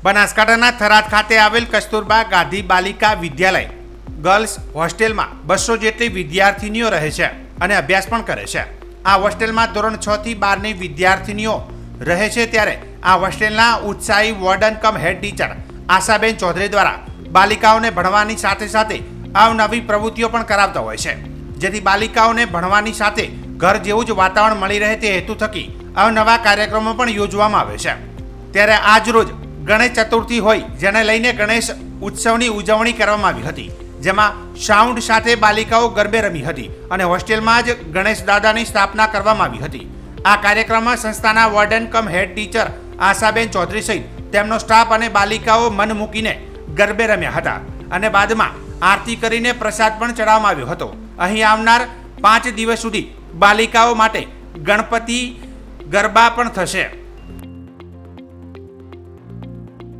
બનાસકાંઠાના થરાદ ખાતે આવેલ કસ્તુરબા ગાંધી બાલિકા વિદ્યાલય ગર્લ્સ હોસ્ટેલમાં 200 જેટલી વિદ્યાર્થીનીઓ રહે છે અને અભ્યાસ પણ કરે છે। આ હોસ્ટેલમાં ધોરણ 6 થી 12ની વિદ્યાર્થીનીઓ રહે છે, ત્યારે આ હોસ્ટેલના ઉત્સાહી વોર્ડન કમ હેડ ટીચર આશાબેન ચૌધરી દ્વારા બાલિકાઓને ભણવાની સાથે સાથે અવનવી પ્રવૃત્તિઓ પણ કરાવતા હોય છે, જેથી બાલિકાઓને ભણવાની સાથે ઘર જેવું જ વાતાવરણ મળી રહે તે હેતુ થકી અવનવા કાર્યક્રમો પણ યોજવામાં આવે છે। ત્યારે આજ રોજ ગણેશ ચતુર્થી હોય, જેને લઈને ગણેશ ઉત્સવની ઉજવણી કરવામાં આવી હતી, જેમાં સાઉન્ડ સાથે બાલિકાઓ ગરબે રમી હતી અને હોસ્ટેલમાં જ ગણેશ દાદાની સ્થાપના કરવામાં આવી હતી। આ કાર્યક્રમમાં સંસ્થાના વોર્ડન કમ હેડ ટીચર આશાબેન ચૌધરી સહિત તેમનો સ્ટાફ અને બાલિકાઓ મન મૂકીને ગરબે રમ્યા હતા અને બાદમાં આરતી કરીને પ્રસાદ પણ ચડાવવામાં આવ્યો હતો। અહીં આવનાર 5 દિવસ સુધી બાલિકાઓ માટે ગણપતિ ગરબા પણ થશે।